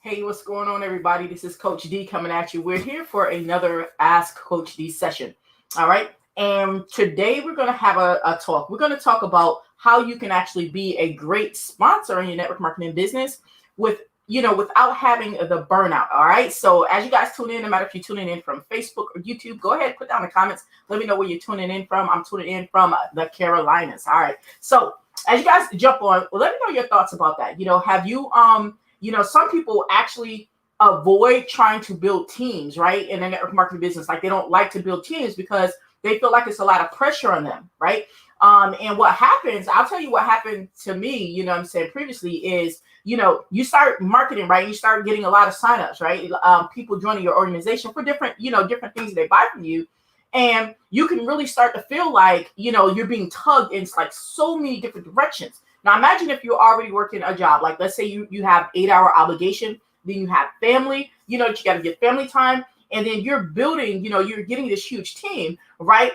Hey, what's going on, everybody? This is Coach D coming at you. We're here for another Ask Coach D session. All right. And today we're going to have a talk. We're going to talk about how you can actually be a great sponsor in your network marketing business without having the burnout. All right. So as you guys tune in, no matter if you're tuning in from Facebook or YouTube, go ahead, put down the comments. Let me know where you're tuning in from. I'm tuning in from the Carolinas. All right. So as you guys jump on, let me know your thoughts about that. Have you, some people actually avoid trying to build teams, right? In the network marketing business, like they don't like to build teams because they feel like it's a lot of pressure on them, right? And what happens, I'll tell you what happened to me, previously is, you start marketing, right? You start getting a lot of signups, right? People joining your organization for different things that they buy from you. And you can really start to feel like, you're being tugged in like so many different directions. Now, imagine if you're already working a job, like let's say you have 8-hour obligation, then you have family, you got to get family time. And then you're building, you're getting this huge team, right?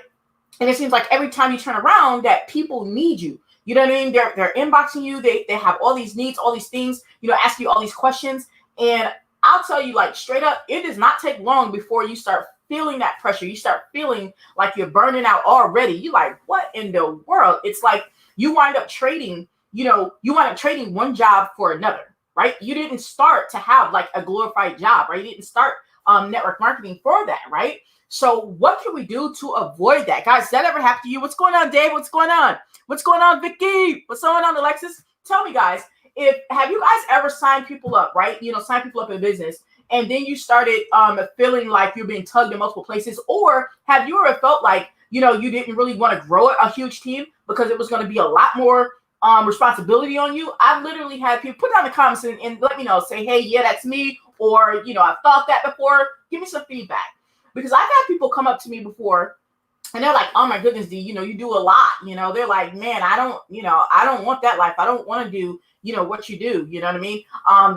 And it seems like every time you turn around that people need you. You know what I mean? They're inboxing you. They have all these needs, all these things, ask you all these questions. And I'll tell you, like straight up, it does not take long before you start feeling that pressure. You start feeling like you're burning out already. You're like, what in the world? It's like you wind up trading, one job for another, right? You didn't start to have like a glorified job, right? You didn't start network marketing for that, right? So what can we do to avoid that? Guys, does that ever happen to you? What's going on, Dave? What's going on? What's going on, Vicky? What's going on, Alexis? Tell me, guys, have you guys ever signed people up, right? Sign people up in business, and then you started feeling like you're being tugged in multiple places? Or have you ever felt like, you didn't really want to grow a huge team because it was going to be a lot more responsibility on you? I've literally had people put down the comments and let me know, say, hey, yeah, that's me. Or, I've thought that before. Give me some feedback. Because I've had people come up to me before and they're like, oh my goodness, D, you do a lot. They're like, man, I don't want that life. I don't want to do, what you do. You know what I mean?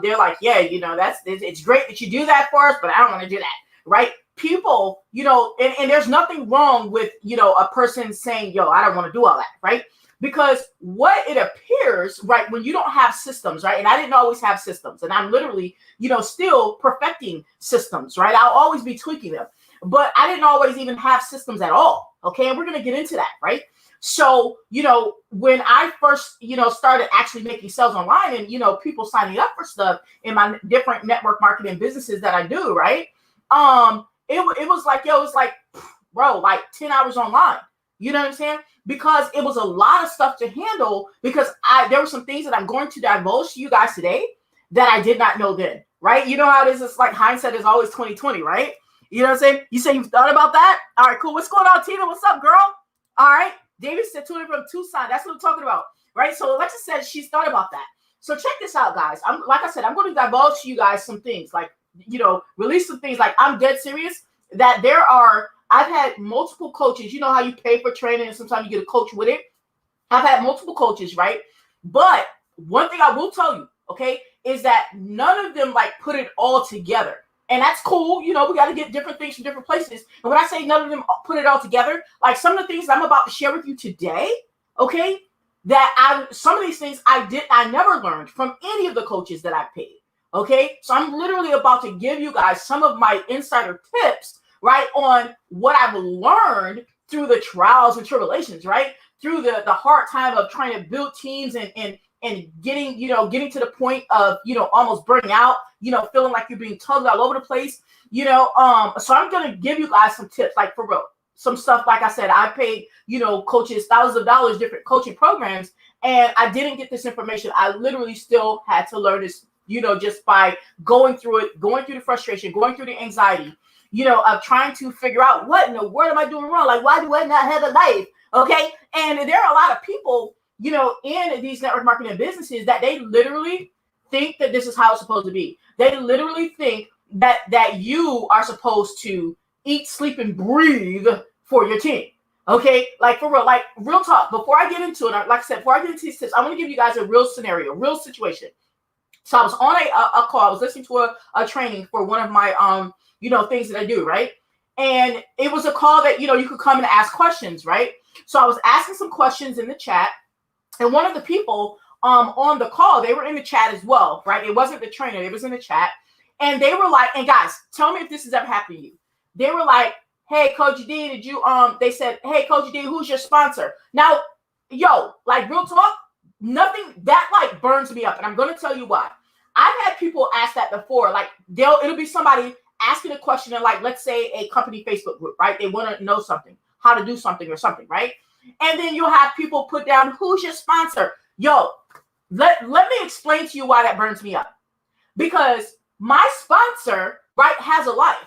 They're like, yeah, it's great that you do that for us, but I don't want to do that. Right? People, and there's nothing wrong with, a person saying, yo, I don't want to do all that. Right? Because what it appears, right, when you don't have systems, right, and I didn't always have systems, and I'm literally, still perfecting systems, right? I'll always be tweaking them, but I didn't always even have systems at all, okay? And we're going to get into that, right? So, when I first, started actually making sales online and, people signing up for stuff in my different network marketing businesses that I do, right? It was like, bro, like 10 hours online. You know what I'm saying? Because it was a lot of stuff to handle, because there were some things that I'm going to divulge to you guys today that I did not know then, right? You know how it is? It's like hindsight is always 20/20, right? You know what I'm saying? You say you've thought about that? All right, cool. What's going on, Tina? What's up, girl? All right. David said tuning from Tucson. That's what I'm talking about, right? So Alexa said she's thought about that. So check this out, guys. I'm going to divulge to you guys some things, like, release some things. Like, I'm dead serious that I've had multiple coaches. You know how you pay for training and sometimes you get a coach with it? I've had multiple coaches, right? But one thing I will tell you, okay, is that none of them like put it all together. And that's cool. We got to get different things from different places. And when I say none of them put it all together, like some of the things I'm about to share with you today, okay, some of these things I never learned from any of the coaches that I paid. Okay. So I'm literally about to give you guys some of my insider tips, right, on what I've learned through the trials and tribulations, right, through the hard time of trying to build teams and getting to the point of, almost burning out, feeling like you're being tugged all over the place, so I'm going to give you guys some tips, like for real, some stuff. Like I said, I paid, coaches thousands of dollars, different coaching programs, and I didn't get this information. I literally still had to learn this, just by going through it, going through the frustration, going through the anxiety, of trying to figure out what in the world am I doing wrong? Like, why do I not have a life? Okay. And there are a lot of people, in these network marketing businesses that they literally think that this is how it's supposed to be. They literally think that you are supposed to eat, sleep, and breathe for your team. Okay. Like for real, like real talk. Before I get into it, like I said, before I get into these tips, I want to give you guys a real scenario, real situation. So I was on a call. I was listening to a training for one of my, things that I do, right? And it was a call that, you could come and ask questions, right? So I was asking some questions in the chat, and one of the people on the call, they were in the chat as well, right? It wasn't the trainer, it was in the chat. And they were like, and guys, tell me if this has ever happened to you. They were like, hey, Coach D, did you, they said, hey, Coach D, who's your sponsor? Now, yo, like real talk, nothing that like burns me up. And I'm going to tell you why. I've had people ask that before. Like it'll be somebody asking a question in like, let's say a company Facebook group, right? They want to know something, how to do something or something, right? And then you'll have people put down, who's your sponsor? Yo, let me explain to you why that burns me up. Because my sponsor, right, has a life,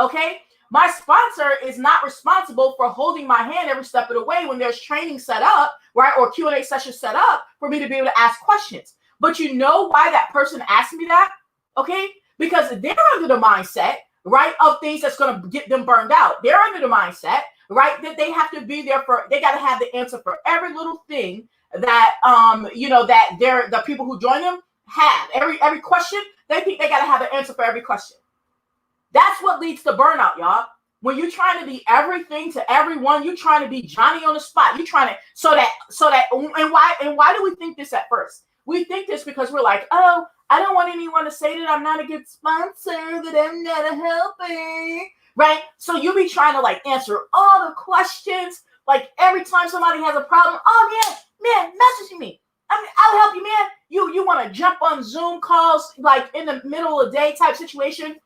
okay? My sponsor is not responsible for holding my hand every step of the way when there's training set up, right, or Q&A sessions set up for me to be able to ask questions. But you know why that person asked me that, okay? Because they're under the mindset, right, of things that's going to get them burned out. They're under the mindset, right, that they have to be there for, they got to have the answer for every little thing that, that the people who join them have. Every question, they think they got to have an answer for every question. That's what leads to burnout, y'all. When you're trying to be everything to everyone, you're trying to be Johnny on the spot. You're trying to, and why do we think this at first? We think this because we're like, oh, I don't want anyone to say that I'm not a good sponsor, that I'm not a helper, right? So you'll be trying to like answer all the questions. Like every time somebody has a problem, oh man, message me. I'll help you, man. You want to jump on Zoom calls, like in the middle of the day type situation,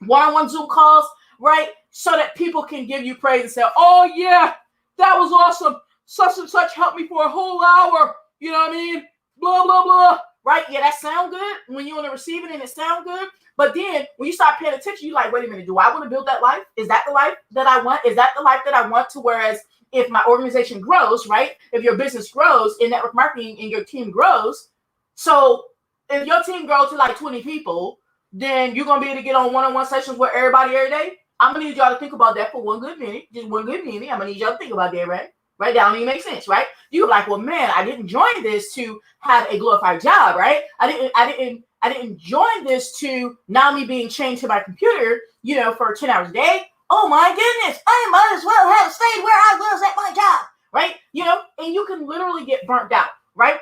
one-on-one Zoom calls, right? So that people can give you praise and say, oh yeah, that was awesome. Such and such helped me for a whole hour. You know what I mean? Blah, blah, blah. Right? Yeah, that sound good when you're on the receiving end, it sound good. But then when you start paying attention, you're like, wait a minute, do I want to build that life? Is that the life that I want? Is that the life that I want? To whereas if my organization grows, right? If your business grows in network marketing and your team grows, so if your team grows to like 20 people, then you're going to be able to get on one-on-one sessions with everybody every day. I'm going to need y'all to think about that for one good minute. Just one good minute. I'm going to need y'all to think about that, right? Right? That don't even make sense, right? You're like, well, man, I didn't join this to have a glorified job, right? I didn't join this to now me being chained to my computer, for 10 hours a day. Oh my goodness, I might as well have stayed where I was at my job, right? And you can literally get burnt out, right?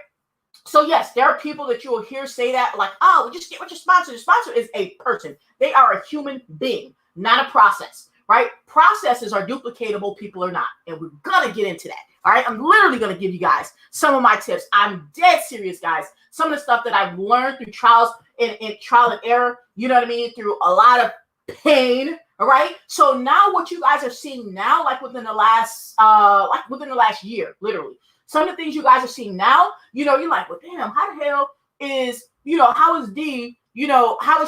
So yes, there are people that you will hear say that like, oh, just get with your sponsor. The sponsor is a person. They are a human being, not a process, right? Processes are duplicatable, people are not. And we're going to get into that, all right? I'm literally going to give you guys some of my tips. I'm dead serious, guys. Some of the stuff that I've learned through trial and error, you know what I mean? Through a lot of pain, all right? So now what you guys are seeing now, like within the last year, literally, some of the things you guys are seeing now, you're like, well, damn, how the hell is, how is D, how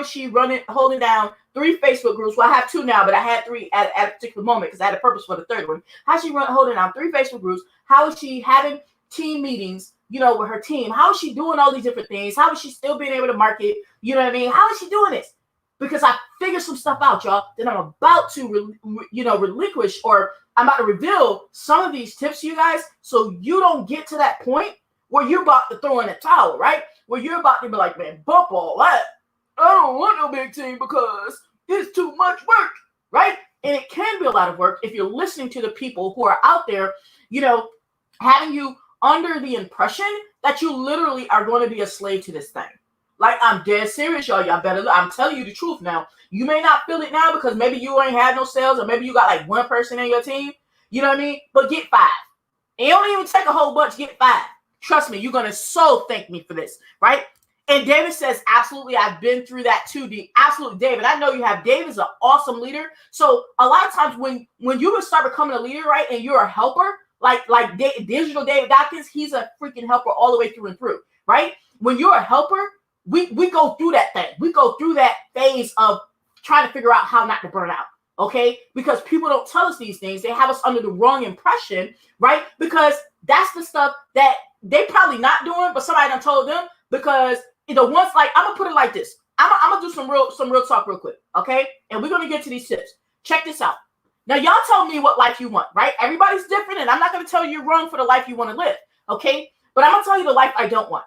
is she holding down 3 Facebook groups? Well, I have 2 now, but I had 3 at a particular moment because I had a purpose for the 3rd one. How's she holding down 3 Facebook groups? How is she having team meetings, with her team? How is she doing all these different things? How is she still being able to market? You know what I mean? How is she doing this? Because I figured some stuff out, y'all, that I'm about to, relinquish, or I'm about to reveal some of these tips to you guys so you don't get to that point where you're about to throw in a towel, right? Where you're about to be like, man, bump all that. I don't want no big team because it's too much work, right? And it can be a lot of work if you're listening to the people who are out there, having you under the impression that you literally are going to be a slave to this thing. Like, I'm dead serious, y'all. Y'all better, I'm telling you the truth now. You may not feel it now because maybe you ain't had no sales, or maybe you got like 1 person in your team. You know what I mean? But get 5. It don't even take a whole bunch. Get 5. Trust me, you're going to so thank me for this, right? And David says, absolutely, I've been through that too, D. Absolutely, David. I know you have. David's an awesome leader. So a lot of times when you start becoming a leader, right, and you're a helper, like Digital David Dawkins, he's a freaking helper all the way through and through, right? When you're a helper, we go through that thing. We go through that phase of trying to figure out how not to burn out, okay? Because people don't tell us these things. They have us under the wrong impression, right? Because that's the stuff that they probably not doing, but somebody done told them. Because the ones, like, I'm gonna put it like this. I'm gonna do some real talk real quick, okay? And we're gonna get to these tips. Check this out. Now, y'all tell me what life you want, right? Everybody's different, and I'm not gonna tell you you're wrong for the life you want to live, okay? But I'm gonna tell you the life I don't want.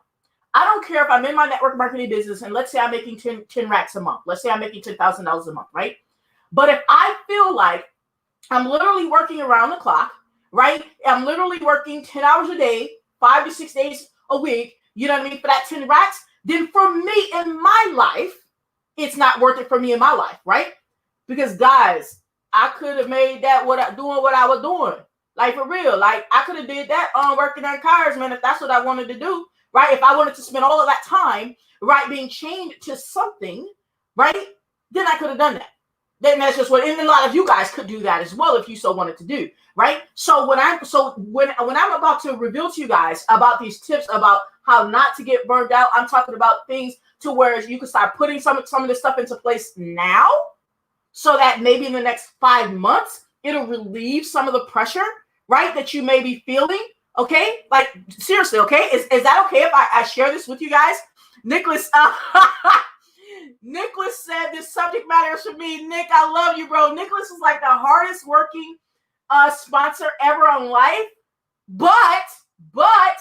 I don't care if I'm in my network marketing business and let's say I'm making 10 racks a month. Let's say I'm making $10,000 a month, right? But if I feel like I'm literally working around the clock, right? I'm literally working 10 hours a day, 5 to 6 days a week, you know what I mean, for that 10 racks, then for me in my life, it's not worth it for me in my life, right? Because guys, I could have made that doing what I was doing. Like for real, like I could have did that working on cars, man, if that's what I wanted to do, right? If I wanted to spend all of that time, right, being chained to something, right, then I could have done that. Then that's just what, and a lot of you guys could do that as well if you so wanted to do, right? So when I'm about to reveal to you guys about these tips about how not to get burned out, I'm talking about things to where you can start putting some of this stuff into place now, so that maybe in the next 5 months it'll relieve some of the pressure, right, that you may be feeling. Okay, like seriously, okay, is that okay if I share this with you guys? Nicholas, Nicholas said this subject matter is for me. Nick, I love you, bro. Nicholas is like the hardest working sponsor ever on life. But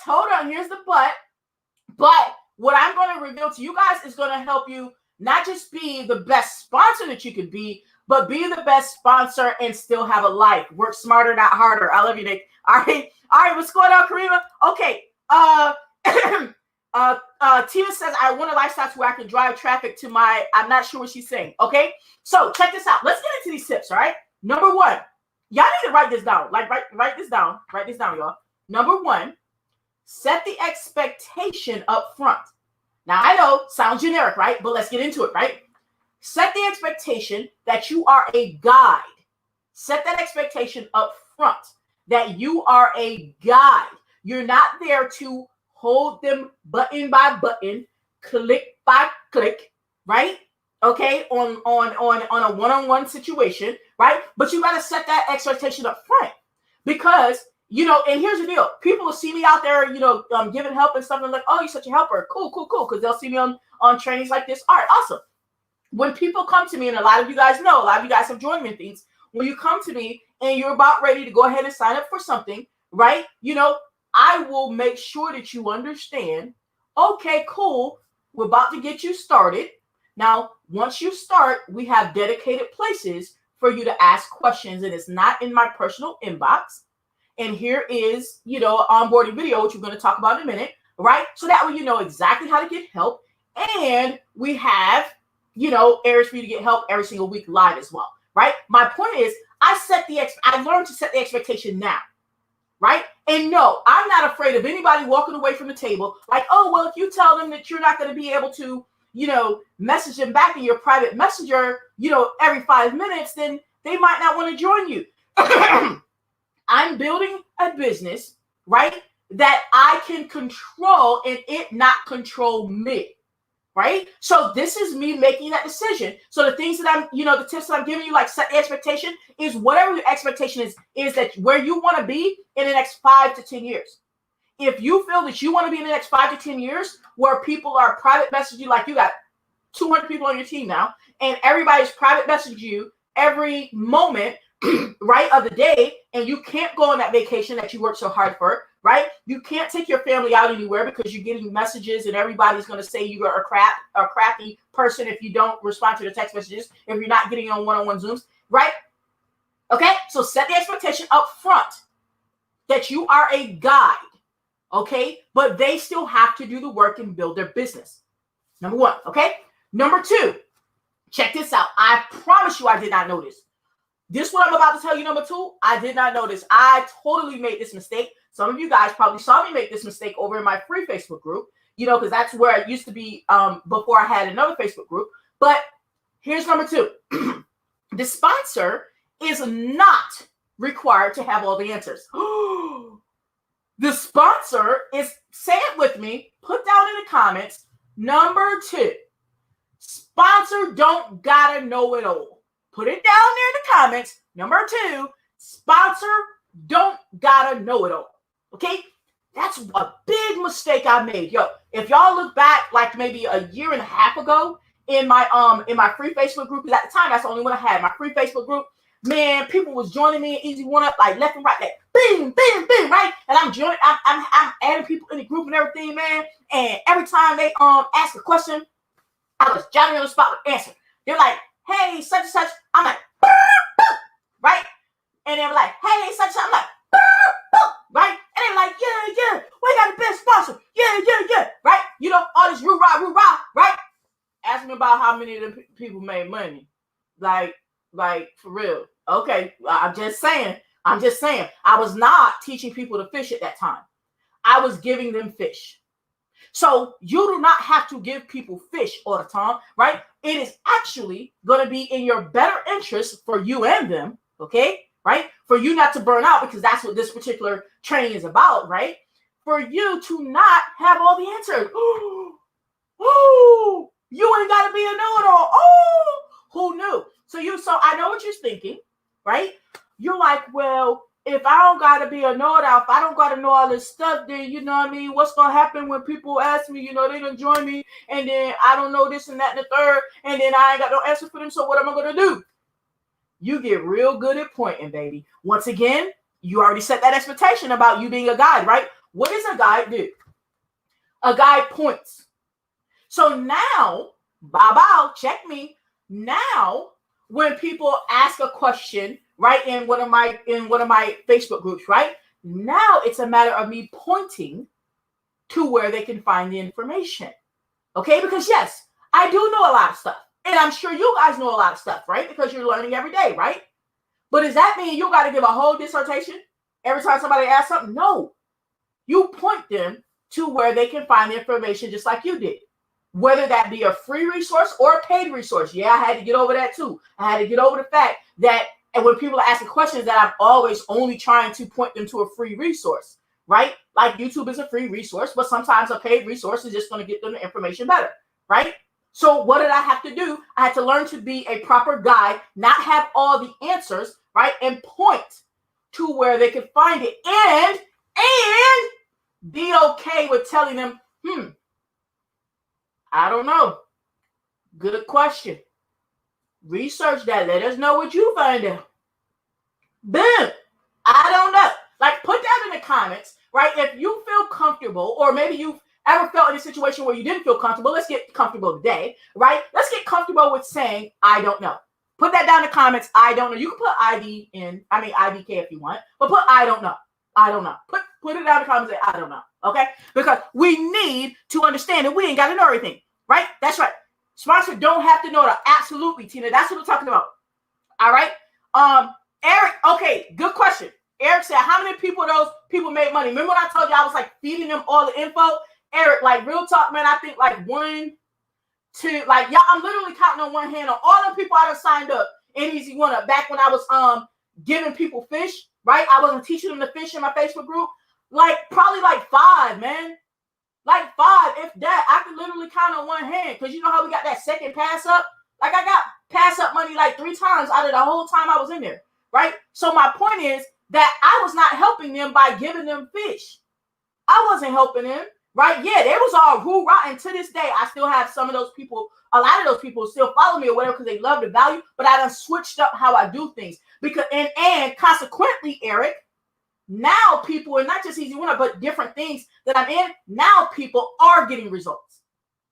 hold on, here's the but. But what I'm going to reveal to you guys is going to help you not just be the best sponsor that you could be, but be the best sponsor and still have a life. Work smarter, not harder. I love you, Nick. All right, what's going on, Karima? Okay, Tina says, I want a lifestyle where I can drive traffic to my, I'm not sure what she's saying. Okay, so check this out. Let's get into these tips, all right? Number one, y'all need to write this down. Like, write this down. Write this down, y'all. Number one, set the expectation up front. Now, I know, sounds generic, right? But let's get into it, right? Set the expectation that you are a guide. Set that expectation up front, that you are a guide. You're not there to hold them button by button, click by click, right? Okay, on a one-on-one situation, right? But you got to set that expectation up front, because, you know, and here's the deal. People will see me out there, you know, giving help and stuff, and like, oh, you're such a helper. Cool, because they'll see me on trainings like this. All right, awesome. When people come to me, and a lot of you guys know, a lot of you guys have joined me in things, when you come to me and you're about ready to go ahead and sign up for something, right? You know, I will make sure that you understand, okay, cool, we're about to get you started. Now, once you start, we have dedicated places for you to ask questions, and it's not in my personal inbox. And here is, you know, an onboarding video, which we're going to talk about in a minute, right? So that way you know exactly how to get help. And we have, you know, areas for you to get help every single week live as well, right? My point is, I learned to set the expectation now, right? And no, I'm not afraid of anybody walking away from the table like, oh, well, if you tell them that you're not going to be able to, you know, message them back in your private messenger, you know, every 5 minutes, then they might not want to join you. I'm building a business, right, that I can control and it not control me, right? So this is me making that decision. So the things that I'm, you know, the tips that I'm giving you, like set the expectation, is whatever your expectation is that where you want to be in the next 5 to 10 years. If you feel that you want to be in the next 5 to 10 years where people are private messaging you, like you got 200 people on your team now, and everybody's private messaging you every moment, right, of the day, and you can't go on that vacation that you worked so hard for, right? You can't take your family out anywhere because you're getting messages and everybody's going to say you are a crappy person if you don't respond to the text messages, if you're not getting on one-on-one Zooms, right? Okay, so set the expectation up front that you are a guide, okay? But they still have to do the work and build their business. Number one, okay? Number two, check this out. I promise you I did not know this. This what I'm about to tell you, number two, I did not know this. I totally made this mistake. Some of you guys probably saw me make this mistake over in my free Facebook group, you know, because that's where it used to be before I had another Facebook group. But here's number two. The sponsor is not required to have all the answers. The sponsor is, say it with me, put down in the comments, number two, sponsor don't gotta know it all. Put it down there in the comments. Number two, sponsor don't gotta know it all. Okay? That's a big mistake I made. Yo, if y'all look back like maybe a year and a half ago in my free Facebook group, because at the time that's the only one I had, my free Facebook group, man, people was joining me in Easy One Up, like left and right, like bing, bing, bing, right? And I'm adding people in the group and everything, man. And every time they ask a question, I was jotting on the spot with answer. They're like, hey, such and such. I'm like, boop, boop, right? And they were like, hey, such and such. I'm like, boop, boop, right? And they're like, yeah, we got the best sponsor. Yeah, right? You know, all this roo-rah, right? As ask me about how many of the people made money. Like for real. Okay, I'm just saying. I was not teaching people to fish at that time. I was giving them fish. So you do not have to give people fish all the time, right? It is actually going to be in your better interest for you and them, okay? Right? For you not to burn out, because that's what this particular training is about, right? For you to not have all the answers. Oh, you ain't got to be a know-it-all. Oh, who knew? So I know what you're thinking, right? You're like, well, if I don't got to be a know-it-all, if I don't got to know all this stuff, then, you know what I mean, what's going to happen when people ask me, they don't join me, and then I don't know this and that and the third, and then I ain't got no answer for them, so what am I going to do? You get real good at pointing, baby. Once again, you already set that expectation about you being a guide, right? What does a guide do? A guide points. So now, bow, check me. Now, when people ask a question, right, in one of my Facebook groups, right? Now it's a matter of me pointing to where they can find the information. Okay? Because yes, I do know a lot of stuff. And I'm sure you guys know a lot of stuff, right? Because you're learning every day, right? But does that mean you got to give a whole dissertation every time somebody asks something? No. You point them to where they can find the information just like you did. Whether that be a free resource or a paid resource. Yeah, I had to get over that too. I had to get over the fact that and when people are asking questions, that I'm always only trying to point them to a free resource, right? Like YouTube is a free resource, but sometimes a paid resource is just going to get them the information better, right? So what did I have to do? I had to learn to be a proper guide, not have all the answers, right? And point to where they could find it and be okay with telling them, I don't know. Good question. Research that. Let us know what you find out. Boom. I don't know. Like, put that in the comments, right? If you feel comfortable, or maybe you've ever felt in a situation where you didn't feel comfortable, let's get comfortable today, right? Let's get comfortable with saying, I don't know. Put that down in the comments. I don't know. You can put IDK if you want, but put I don't know. I don't know. Put it down in the comments and say, I don't know. Okay? Because we need to understand that we ain't got to know everything, right? That's right. Sponsor don't have to know that. Absolutely, Tina. That's what we're talking about. All right. Eric, okay, good question. Eric said, how many people those people made money? Remember when I told you I was like feeding them all the info? Eric, like real talk, man, I think like 1, 2, like y'all, I'm literally counting on one hand on all the people I done signed up in Easy One Up back when I was giving people fish, right? I wasn't teaching them to fish in my Facebook group. Like probably like 5, man. Like 5, if that. I can literally count on one hand. Because you know how we got that second pass up? Like I got pass up money like 3 times out of the whole time I was in there. Right? So my point is that I was not helping them by giving them fish. I wasn't helping them. Right? Yeah, they was all hoorah. And to this day, I still have some of those people, a lot of those people still follow me or whatever because they love the value. But I done switched up how I do things. Because and consequently, Eric, now people, and not just Easy One Up, but different things that I'm in, now people are getting results,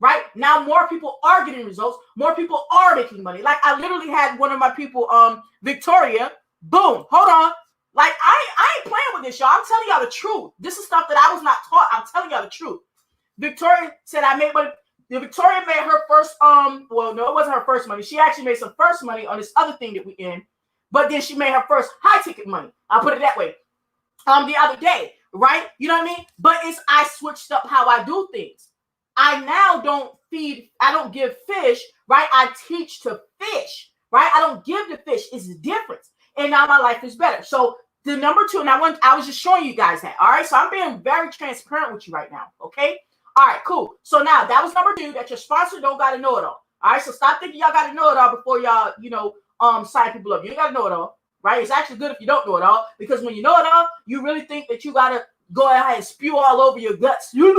right? Now more people are getting results. More people are making money. Like I literally had one of my people, Victoria, boom, hold on. Like I ain't playing with this, y'all. I'm telling y'all the truth. This is stuff that I was not taught. I'm telling y'all the truth. Victoria said I made money. Victoria made her first, well, no, it wasn't her first money. She actually made some first money on this other thing that we in, but then she made her first high ticket money. I'll put it that way. The other day, right? You know what I mean? But I switched up how I do things. I now I don't give fish, right? I teach to fish, right? I don't give the fish. It's the difference. And now my life is better. So the number 2, and I was just showing you guys that. All right. So I'm being very transparent with you right now. Okay. All right, cool. So now that was number 2, that your sponsor don't got to know it all. All right. So stop thinking y'all got to know it all before y'all, sign people up. You ain't got to know it all. Right? It's actually good if you don't know it all, because when you know it all, you really think that you gotta go ahead and spew all over your guts. You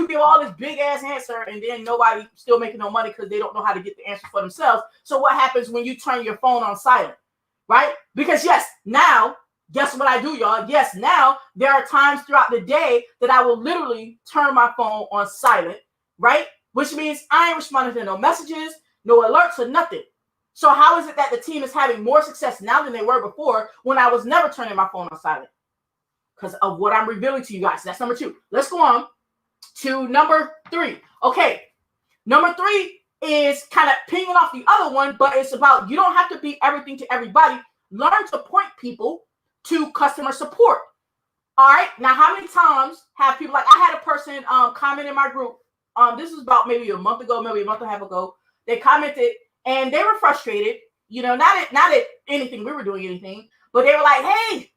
give all this big ass answer, and then nobody still making no money because they don't know how to get the answer for themselves. So what happens when you turn your phone on silent? Right? Because yes, now guess what I do, y'all? Yes, now there are times throughout the day that I will literally turn my phone on silent, right? Which means I ain't responding to no messages, no alerts, or nothing. So how is it that the team is having more success now than they were before when I was never turning my phone on silent? Because of what I'm revealing to you guys. That's number 2. Let's go on to number 3. Okay. Number 3 is kind of pinging off the other one, but it's about you don't have to be everything to everybody. Learn to point people to customer support. All right. Now, how many times have people, like I had a person comment in my group. This was about maybe a month ago, maybe a month and a half ago. They commented and they were frustrated. You know, not at anything we were doing anything, but they were like, "Hey,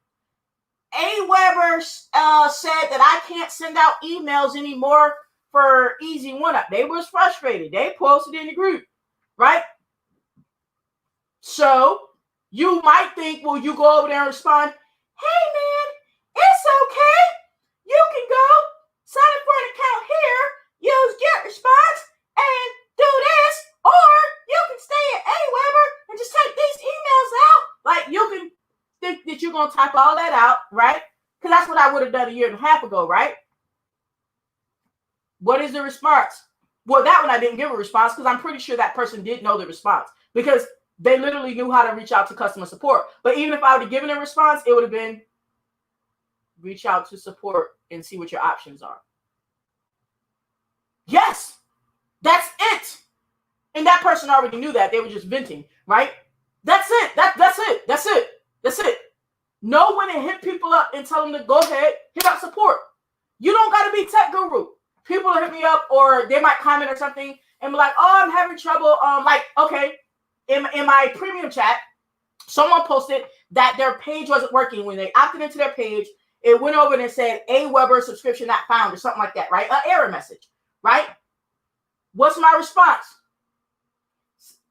𝐴𝐻𝐻𝐵 said that I can't send out emails anymore for 𝐬𝐶1UP." They was frustrated. They posted in the group, right? So you might think, well, you go over there and respond, "Hey, man, it's okay. You can go sign up for an account here, use get response, and do this, or you can stay at 𝐴𝐻𝐻𝐵 and just take these emails out." Like, you can think that you're going to type all that out, right? Because that's what I would have done a year and a half ago, right? What is the response? Well, that one I didn't give a response because I'm pretty sure that person did know the response because they literally knew how to reach out to customer support. But even if I would have given a response, it would have been reach out to support and see what your options are. Yes, that's it. And that person already knew that. They were just venting, right? That's it. That's it. Know when to hit people up and tell them to go ahead, hit up support. You don't got to be tech guru. People will hit me up or they might comment or something and be like, "Oh, I'm having trouble." Like, okay, in my premium chat, someone posted that their page wasn't working. When they opted into their page, it went over and it said AWeber subscription not found or something like that, right? An error message, right? What's my response?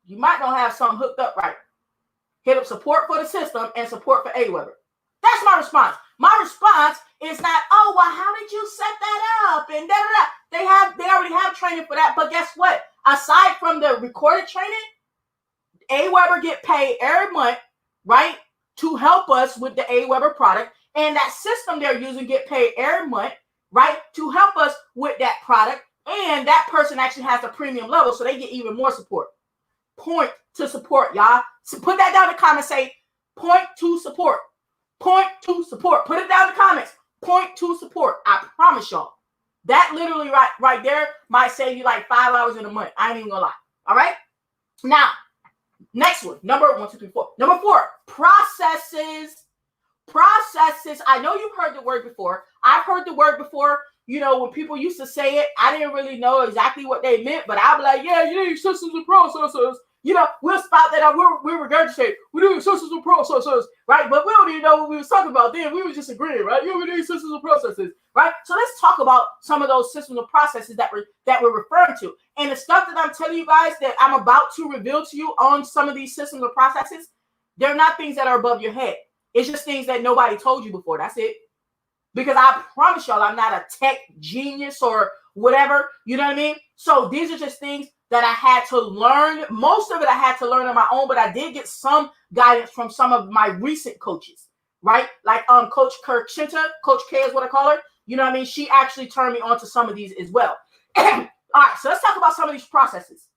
You might not have something hooked up right. Hit up support for the system and support for AWeber. That's my response. My response is not, "Oh, well, how did you set that up?" and da-da-da. They already have training for that. But guess what? Aside from the recorded training, AWeber get paid every month, right, to help us with the AWeber product. And that system they're using get paid every month, right, to help us with that product. And that person actually has a premium level, so they get even more support. Point to support, y'all. So put that down in the comments. Say, point to support. Point to support. Put it down in the comments. Point to support. I promise y'all. That literally right there might save you like 5 hours in a month. I ain't even gonna lie. All right? Now, next one. Number 1, 2, 3, 4. Number 4, processes. Processes. I know you've heard the word before. I've heard the word before. You know, when people used to say it, I didn't really know exactly what they meant, but I'd be like, "Yeah, you need systems and processes." You know, we'll spot that out. We'll regurgitate. We need systems and processes, right? But we don't even know what we was talking about then. We were just agreeing, right? Yeah, we need systems and processes, right? So let's talk about some of those systems and processes that we're referring to. And the stuff that I'm telling you guys that I'm about to reveal to you on some of these systems and processes, they're not things that are above your head. It's just things that nobody told you before. That's it. Because I promise y'all, I'm not a tech genius or whatever. You know what I mean? So these are just things that I had to learn. Most of it I had to learn on my own, but I did get some guidance from some of my recent coaches, right? Like Coach 𝐘𝐨𝐮'𝐫𝐞, Coach K is what I call her. You know what I mean? She actually turned me on to some of these as well. All right, so let's talk about some of these processes.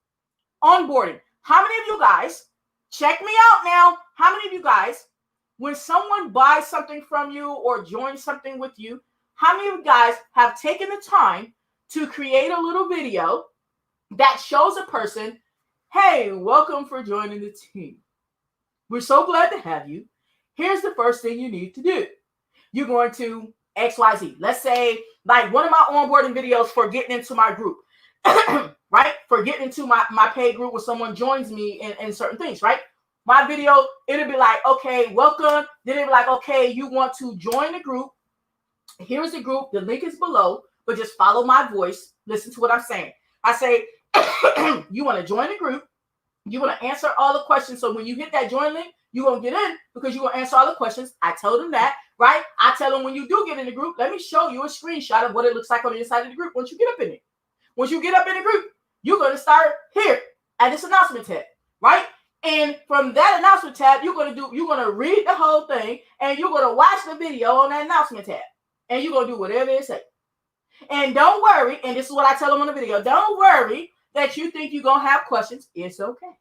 Onboarding. How many of you guys, check me out now, how many of you guys, when someone buys something from you or joins something with you, how many of you guys have taken the time to create a little video that shows a person, "Hey, welcome for joining the team. We're so glad to have you. Here's the first thing you need to do. You're going to XYZ." Let's say like one of my onboarding videos for getting into my group, right? For getting into my paid group where someone joins me in certain things, right? My video, it'll be like, "Okay, welcome." Then it'll be like, "Okay, you want to join the group. Here's the group. The link is below, but just follow my voice. Listen to what I'm saying." I say, you want to join the group. You want to answer all the questions. So when you hit that join link, you're going to get in because you're going to answer all the questions. I told them that, right? I tell them when you do get in the group, let me show you a screenshot of what it looks like on the inside of the group once you get up in it. Once you get up in the group, you're going to start here at this announcement tab, right? And from that announcement tab, you're going to read the whole thing and you're going to watch the video on that announcement tab. And you're going to do whatever it says. And don't worry, and this is what I tell them on the video, don't worry that you think you're going to have questions. It's okay.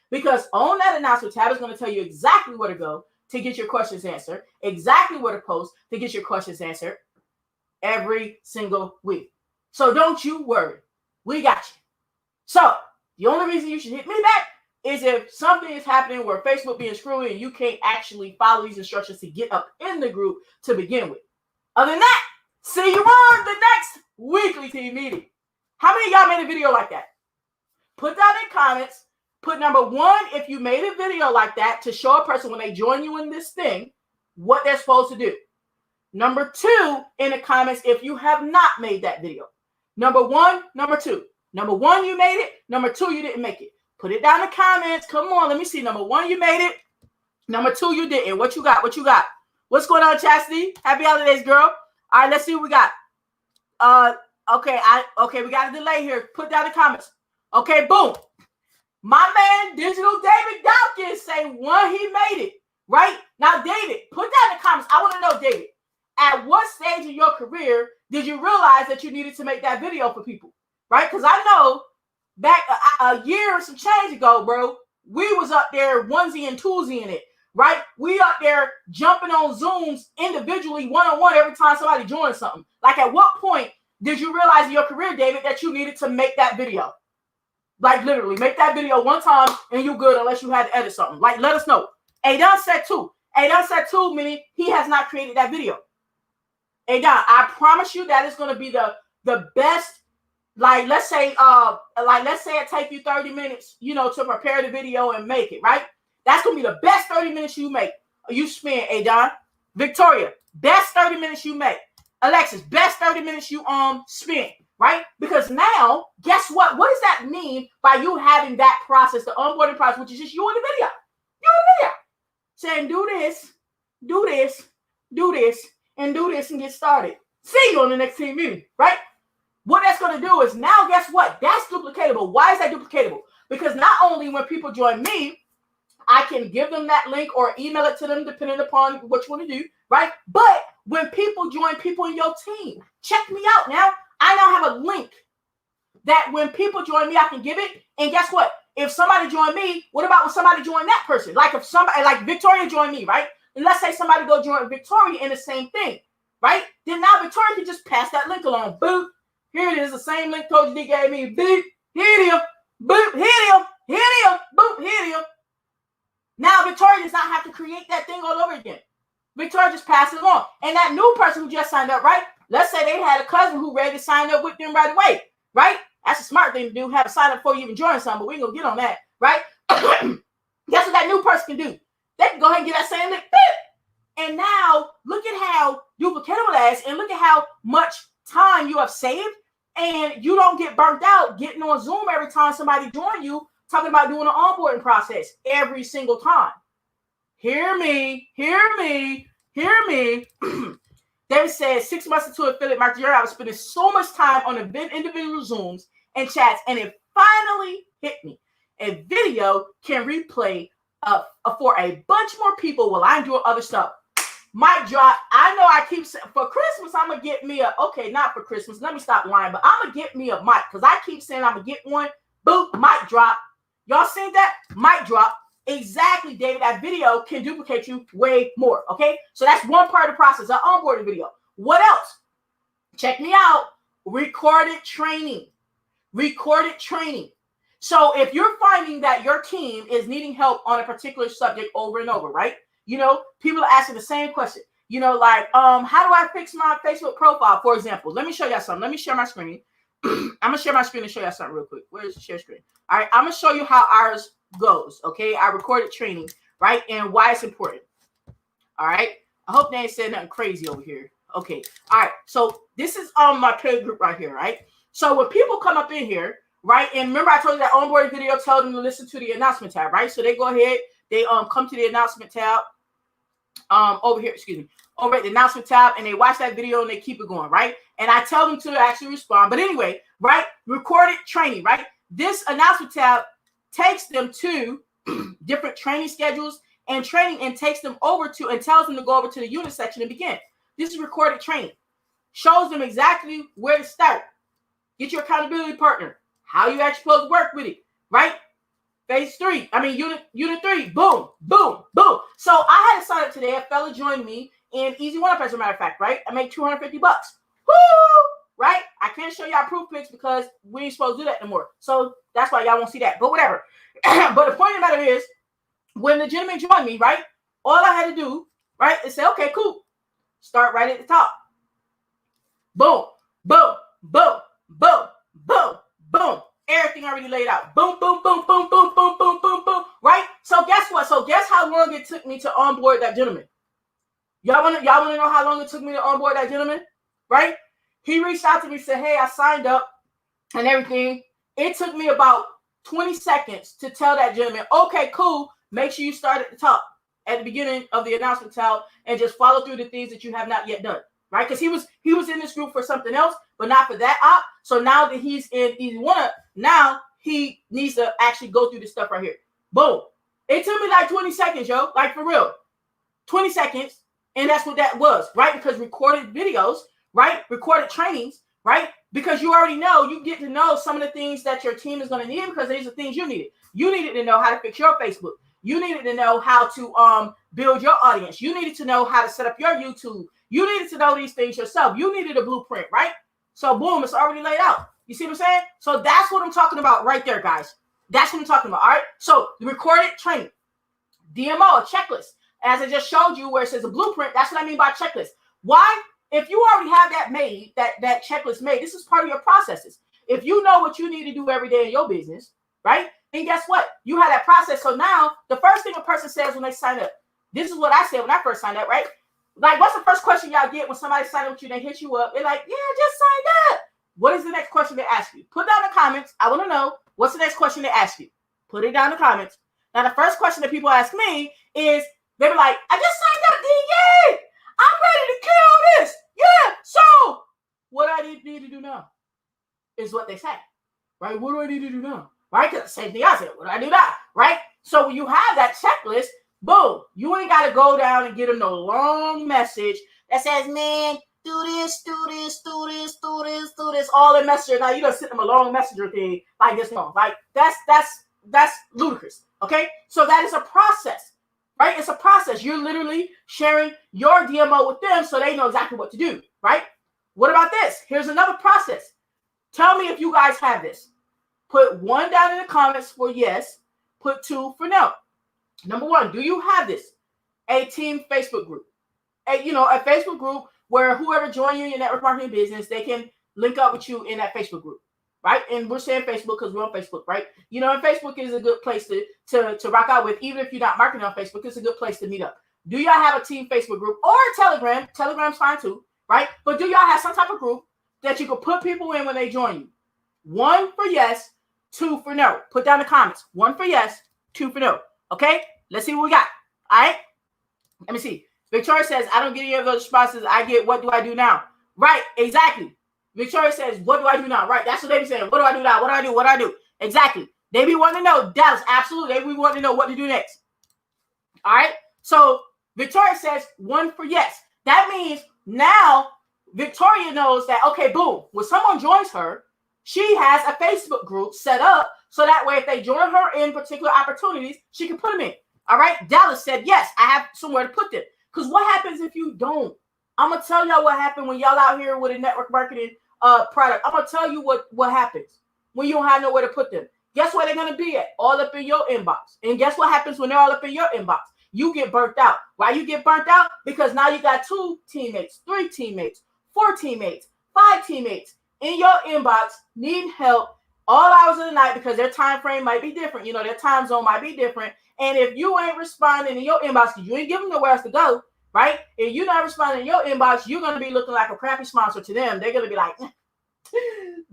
Because on that announcement tab is going to tell you exactly where to go to get your questions answered, exactly where to post to get your questions answered every single week. So don't you worry. We got you. So the only reason you should hit me back is if something is happening where Facebook being screwy and you can't actually follow these instructions to get up in the group to begin with. Other than that, see you on the next weekly team meeting. How many of y'all made a video like that? Put down in comments. Put number 1 if you made a video like that to show a person when they join you in this thing what they're supposed to do. Number 2 in the comments if you have not made that video. Number 1, number 2. Number 1, you made it. Number 2, you didn't make it. Put it down in the comments. Come on, let me see. Number 1, you made it. Number 2, you didn't. What you got? What you got? What's going on, Chastity? Happy holidays, girl. All right, let's see what we got. Okay, we got a delay here. Put down the comments. Okay, boom. My man, Digital David Dawkins, say 1, he made it. Right? Now, David, put that in the comments. I want to know, David, at what stage in your career did you realize that you needed to make that video for people? Right? Because I know back a year or some change ago, bro, we was up there onesie and twosie in it. Right? We up there jumping on Zooms individually, one-on-one every time somebody joins something. Like, at what point did you realize in your career, David, that you needed to make that video? Like, literally, make that video one time and you good unless you had to edit something. Like, let us know. Adon said 2. Adon said 2, meaning he has not created that video. Adon, I promise you that is going to be the best. Like, let's say it take you 30 minutes, to prepare the video and make it, right? That's going to be the best 30 minutes you spend, Adon. Victoria, best 30 minutes you make. Alexis, best 30 minutes you spend, right? Because now, guess what? What does that mean by you having that process, the onboarding process, which is just you in the video? You in the video. Saying do this, do this, do this, and do this and get started. See you on the next team meeting, right? What that's going to do is now, guess what? That's duplicatable. Why is that duplicatable? Because not only when people join me, I can give them that link or email it to them depending upon what you want to do, right? But when people join people in your team, check me out now. I now have a link that when people join me, I can give it. And guess what? If somebody join me, what about when somebody join that person? Like if somebody, like Victoria joined me, right? And let's say somebody go join Victoria in the same thing, right? Then now Victoria can just pass that link along. Boop. Here it is, the same link Coach D gave me. Boop. Hit him. Boop. Hit him. Hit him. Boop. Hit him. Now Victoria does not have to create that thing all over again. Victoria just passes it along. And that new person who just signed up, right? Let's say they had a cousin who ready to sign up with them right away, right? That's a smart thing to do. Have a sign up before you even join something, but we ain't gonna get on that, right? Guess what that new person can do? They can go ahead and get that same link. And now look at how duplicatable that is, and look at how much time you have saved, and you don't get burnt out getting on Zoom every time somebody join you, talking about doing an onboarding process every single time. Hear me, hear me, hear me. David said 6 months into affiliate marketing, I was spending so much time on individual Zooms and chats, and it finally hit me. A video can replay for a bunch more people while I'm doing other stuff. Mic drop. I know I keep saying for Christmas, I'm going to get me not for Christmas. Let me stop lying, but I'm going to get me a mic because I keep saying I'm going to get one. Boop, mic drop. Y'all seen that? Mic drop. Exactly, David. That video can duplicate you way more. Okay, so that's one part of the process, an onboarding video. What else? Check me out. Recorded training. Recorded training. So if you're finding that your team is needing help on a particular subject over and over, right? People are asking the same question. Like, how do I fix my Facebook profile, for example? Let me show y'all something. Let me share my screen. I'm gonna share my screen and show y'all something real quick. Where's the share screen? All right, I'm gonna show you how ours goes. Okay, I recorded training, right, and why it's important. All right, I hope they ain't said nothing crazy over here. Okay, all right, so this is my paid group right here, right? So when people come up in here, right, and remember I told you that onboarding video told them to listen to the announcement tab, right? So they go ahead, they come to the announcement tab, over here, over at the announcement tab, and they watch that video and they keep it going, right? And I tell them to actually respond. But anyway, right, recorded training, right? This announcement tab takes them to different training schedules and training, and takes them over to and tells them to go over to the unit section and begin. This is recorded training. Shows them exactly where to start. Get your accountability partner. How you actually supposed to work with it, right? Phase 3. Unit 3. Boom, boom, boom. So I had to sign up today. A fella joined me in Easy One Up, as a matter of fact, right? I made $250. Woo! right? I can't show y'all proof pics because we ain't supposed to do that no more. So that's why y'all won't see that. But whatever. But the point of the matter is, when the gentleman joined me, right, all I had to do, right, is say, okay, cool. Start right at the top. Boom, boom, boom, boom, boom, boom. Everything already laid out. Boom, boom, boom, boom, boom, boom, boom, boom, boom. Right? So guess what? So guess how long it took me to onboard that gentleman? Y'all wanna know how long it took me to onboard that gentleman? Right? He reached out to me and said, hey, I signed up and everything. It took me about 20 seconds to tell that gentleman, okay, cool. Make sure you start at the top, at the beginning of the announcement tab, and just follow through the things that you have not yet done. Right? Because he was in this group for something else, but not for that op. So now that he's in Easy One, now he needs to actually go through this stuff right here. Boom. It took me like 20 seconds, yo. Like for real. 20 seconds. And that's what that was, right? Because recorded videos, right? Recorded trainings, right? Because you already know, you get to know some of the things that your team is going to need because these are things you needed. You needed to know how to fix your Facebook. You needed to know how to build your audience. You needed to know how to set up your YouTube. You needed to know these things yourself. You needed a blueprint, right? So boom, it's already laid out. You see what I'm saying? So that's what I'm talking about right there, guys. That's what I'm talking about, all right? So the recorded training, DMO, a checklist. As I just showed you where it says a blueprint, that's what I mean by checklist. Why? If you already have that made, that checklist made, this is part of your processes. If you know what you need to do every day in your business, right? And guess what? You have that process. So now the first thing a person says when they sign up, this is what I said when I first signed up, right? Like, what's the first question y'all get when somebody signs up with you? They hit you up. They're like, yeah, just signed up. What is the next question they ask you? Put down in the comments. I want to know what's the next question they ask you. Put it down in the comments. Now, the first question that people ask me is, they were like, I just signed up, yay! I'm ready to kill this. Yeah, so what I need to do now is what they say, right? What do I need to do now? Right? Because the same thing I said, what do I do now? Right? So when you have that checklist, boom, you ain't got to go down and get them no long message that says, man, do this, do this, do this, do this, do this, all in messenger. Now you done sent them a long messenger thing like this long. Like that's ludicrous. Okay? So that is a process. Right? It's a process. You're literally sharing your DMO with them so they know exactly what to do. Right? What about this? Here's another process. Tell me if you guys have this. Put 1 down in the comments for yes. Put 2 for no. Number 1, do you have this? A team Facebook group. A Facebook group where whoever joins you in your network marketing business, they can link up with you in that Facebook group. Right? And we're saying Facebook because we're on Facebook, right? And Facebook is a good place to rock out with. Even if you're not marketing on Facebook, it's a good place to meet up. Do y'all have a team Facebook group or a Telegram? Telegram's fine too, right? But do y'all have some type of group that you can put people in when they join you? 1 for yes, 2 for no. Put down the comments. 1 for yes, 2 for no. Okay? Let's see what we got. All right? Let me see. Victoria says, I don't get any of those responses. I get, what do I do now? Right, exactly. Victoria says, what do I do now? Right, that's what they be saying. What do I do now? What do I do? What do I do? Exactly. They be wanting to know. Dallas, absolutely. They be wanting to know what to do next. All right. So Victoria says 1 for yes. That means now Victoria knows that, okay, boom, when someone joins her, she has a Facebook group set up so that way if they join her in particular opportunities, she can put them in. All right. Dallas said, yes, I have somewhere to put them. Because what happens if you don't? I'm going to tell y'all what happened when y'all out here with a network marketing product. I'm going to tell you what happens when you don't have nowhere to put them. Guess where they're going to be at? All up in your inbox. And guess what happens when they're all up in your inbox? You get burnt out. Why you get burnt out? Because now you got 2 teammates, 3 teammates, 4 teammates, 5 teammates in your inbox needing help all hours of the night because their time frame might be different. Their time zone might be different. And if you ain't responding in your inbox because you ain't giving them nowhere else to go, right? If you're not responding in your inbox, you're going to be looking like a crappy sponsor to them. They're going to be like,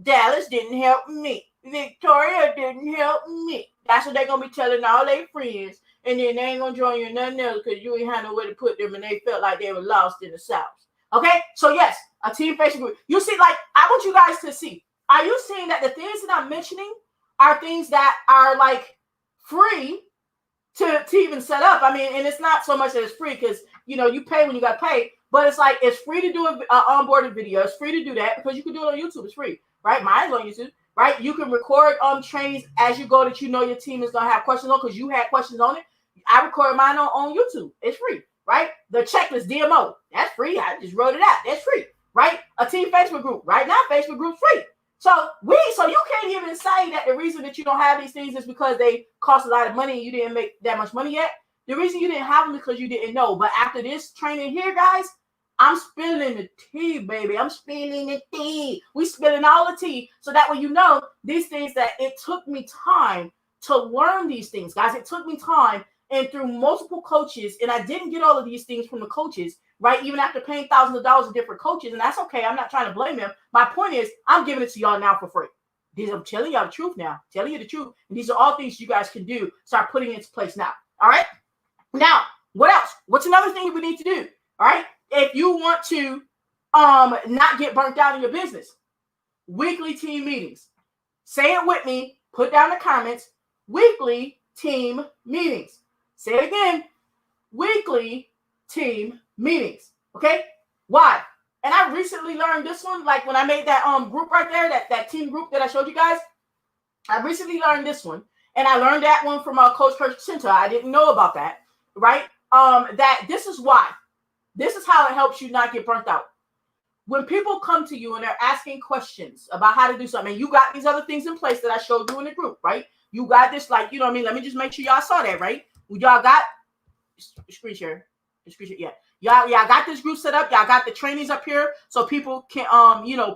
Dallas didn't help me. Victoria didn't help me. That's what they're going to be telling all their friends. And then they ain't going to join you in nothing else because you ain't had nowhere to put them and they felt like they were lost in the South. Okay? So, yes, a team Facebook group. You see, like, I want you guys to see. Are you seeing that the things that I'm mentioning are things that are, like, free to even set up? I mean, and it's not so much that it's free because, you pay when you got to pay. But it's like, it's free to do an onboarding video. It's free to do that because you can do it on YouTube. It's free, right? Mine's on YouTube, right? You can record trainings as you go that your team is going to have questions on because you had questions on it. I recorded mine on YouTube. It's free, right? The checklist, DMO, that's free. I just wrote it out. That's free, right? A team Facebook group. Right now, Facebook group's free. So you can't even say that the reason that you don't have these things is because they cost a lot of money and you didn't make that much money yet. The reason you didn't have them is because you didn't know. But after this training here, guys, I'm spilling the tea, baby. I'm spilling the tea. We spilling all the tea so that way you know these things that it took me time to learn these things, guys. It took me time and through multiple coaches, and I didn't get all of these things from the coaches, right? Even after paying thousands of dollars to different coaches, and that's okay. I'm not trying to blame them. My point is, I'm giving it to y'all now for free. I'm telling y'all the truth now. Telling you the truth. And these are all things you guys can do. Start putting it into place now. All right? Now, what else? What's another thing we need to do? All right? If you want to not get burnt out in your business, weekly team meetings. Say it with me. Put down the comments. Weekly team meetings. Say it again. Weekly team meetings. Okay? Why? And I recently learned this one, like when I made that group right there, that team group that I showed you guys. I recently learned this one. And I learned that one from Coach 𝐘𝐨𝐮'𝐫𝐞. I didn't know about that, right? That this is why. This is how it helps you not get burnt out. When people come to you and they're asking questions about how to do something, and you got these other things in place that I showed you in the group, right? You got this, like, you know what I mean? Let me just make sure y'all saw that, right? Y'all got screen share. Yeah. Y'all got this group set up. Y'all got the trainings up here so people can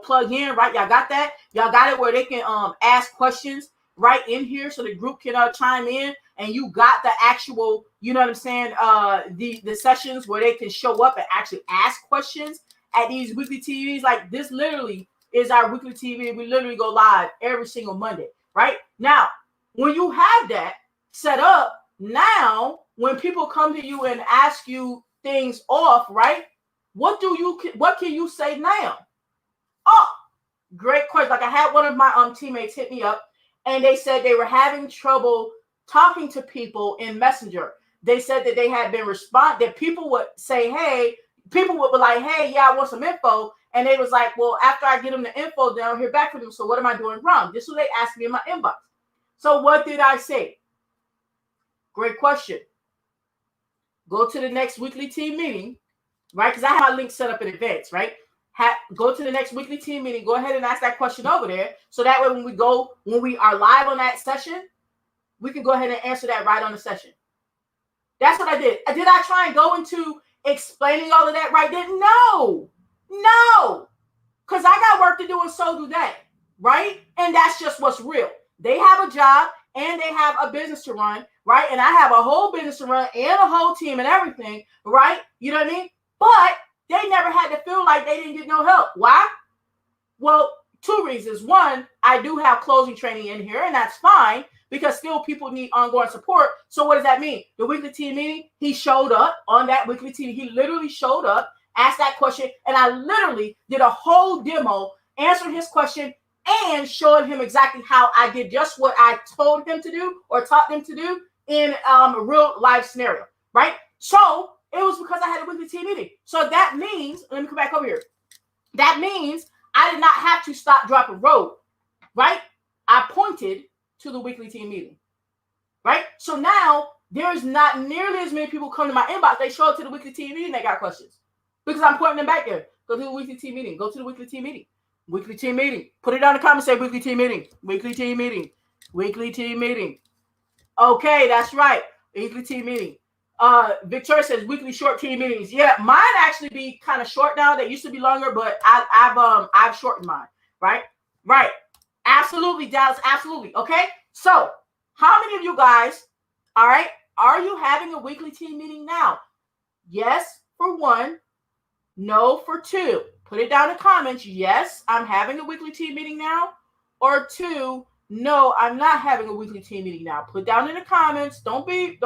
plug in, right? Y'all got that. Y'all got it where they can ask questions right in here so the group can chime in, and you got the actual, you know what I'm saying, the sessions where they can show up and actually ask questions at these weekly TVs. Like this literally is our weekly TV. We literally go live every single Monday, right? Now, when you have that set up, now when people come to you and ask you things off, right? What can you say now? Oh, great question. Like I had one of my teammates hit me up and they said they were having trouble talking to people in Messenger. They said that they had been that people would say, hey, people would be like, hey, yeah, I want some info. And they was like, well, after I get them the info, then I'll hear back from them. So what am I doing wrong? This is what they asked me in my inbox. So what did I say? Great question. Go to the next weekly team meeting, right? Because I have my link set up in advance, right? Go to the next weekly team meeting. Go ahead and ask that question over there. So that way when we are live on that session, we can go ahead and answer that right on the session. That's what I did. Did I try and go into explaining all of that right then? No. Because I got work to do and so do they, right? And that's just what's real. They have a job and they have a business to run, right? And I have a whole business to run and a whole team and everything, right? You know what I mean? But they never had to feel like they didn't get no help. Why? Well, two reasons. One, I do have closing training in here, and that's fine because still people need ongoing support. So what does that mean? The weekly team meeting, he showed up on that weekly team. He literally showed up, asked that question, and I literally did a whole demo, answered his question, and showed him exactly how I did just what I told him to do or taught them to do in a real life scenario, right? So it was because I had a weekly team meeting. So that means, let me come back over here. That means I did not have to stop, drop, and roll, right? I pointed to the weekly team meeting, right? So now there's not nearly as many people come to my inbox. They show up to the weekly team meeting, they got questions because I'm pointing them back there. Go to the weekly team meeting. Go to the weekly team meeting. Weekly team meeting. Put it down in the comments. Say weekly team meeting. Weekly team meeting. Weekly team meeting. Okay, that's right. Weekly team meeting. Victoria says weekly short team meetings. Yeah, mine actually be kind of short now. They used to be longer, but I've shortened mine. Right. Absolutely, Dallas. Absolutely. Okay. So, how many of you guys? All right. Are you having a weekly team meeting now? Yes, for one. No, for two. Put it down in the comments. Yes, I'm having a weekly team meeting now. Or two, no, I'm not having a weekly team meeting now. Put down in the comments. Don't be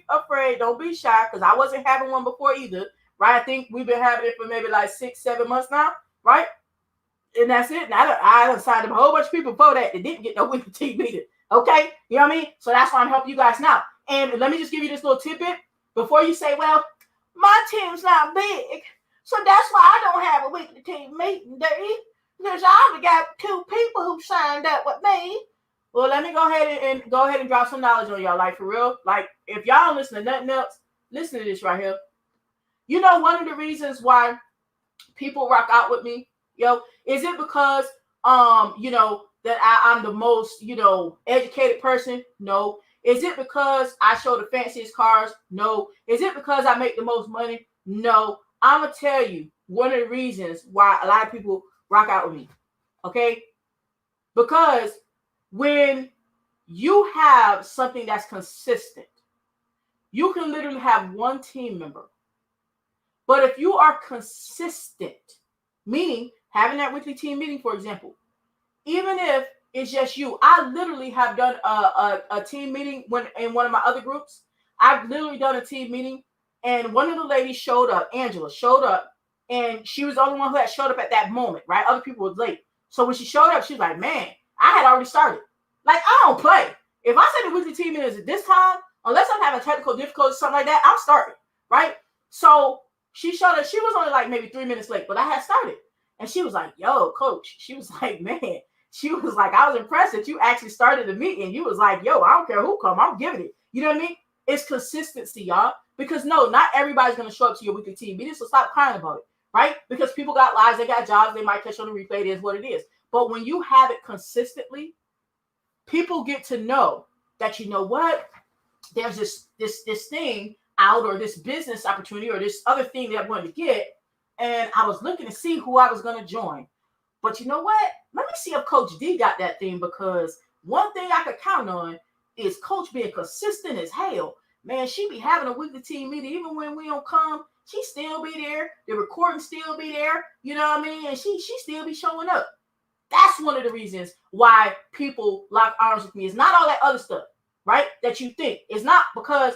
afraid. Don't be shy, because I wasn't having one before either. Right? I think we've been having it for maybe like 6-7 months now. Right? And that's it. And I done signed up a whole bunch of people before that didn't get no weekly team meeting. Okay? You know what I mean? So that's why I'm helping you guys now. And let me just give you this little tidbit before you say, well, my team's not big, so that's why I don't have a weekly team meeting, because I only got 2 people who signed up with me. Well, let me go ahead and drop some knowledge on y'all, like for real. Like if y'all don't listen to nothing else, listen to this right here. You know, one of the reasons why people rock out with me? Yo, is it because that I'm the most, educated person? No. Is it because I show the fanciest cars? No. Is it because I make the most money? No. I'm gonna tell you one of the reasons why a lot of people rock out with me. Okay? Because when you have something that's consistent, you can literally have one team member. But if you are consistent, meaning having that weekly team meeting, for example, even if it's just you, I literally have done a team meeting in one of my other groups. I've literally done a team meeting, and one of the ladies showed up, Angela showed up, and she was the only one who had showed up at that moment, right? Other people were late. So when she showed up, she was like, man, I had already started. Like, I don't play. If I say the weekly team meeting is at this time, unless I'm having technical difficulties, something like that, I'm starting, right? So she showed up. She was only like maybe 3 minutes late, but I had started. And she was like, yo, coach. She was like, man. She was like, I was impressed that you actually started the meeting. You was like, yo, I don't care who come. I'm giving it. You know what I mean? It's consistency, y'all. Because no, not everybody's going to show up to your weekly team meeting, so stop crying about it, right? Because people got lives, they got jobs, they might catch on the replay. It is what it is. But when you have it consistently, people get to know that, you know what, there's this thing out, or this business opportunity, or this other thing that I wanted to get, and I was looking to see who I was going to join. But you know what? Let me see if Coach D got that thing, because one thing I could count on is Coach being consistent as hell. Man, she be having a weekly team meeting. Even when we don't come, she still be there. The recording still be there. You know what I mean? And she still be showing up. That's one of the reasons why people lock arms with me. It's not all that other stuff, right? That you think. It's not because,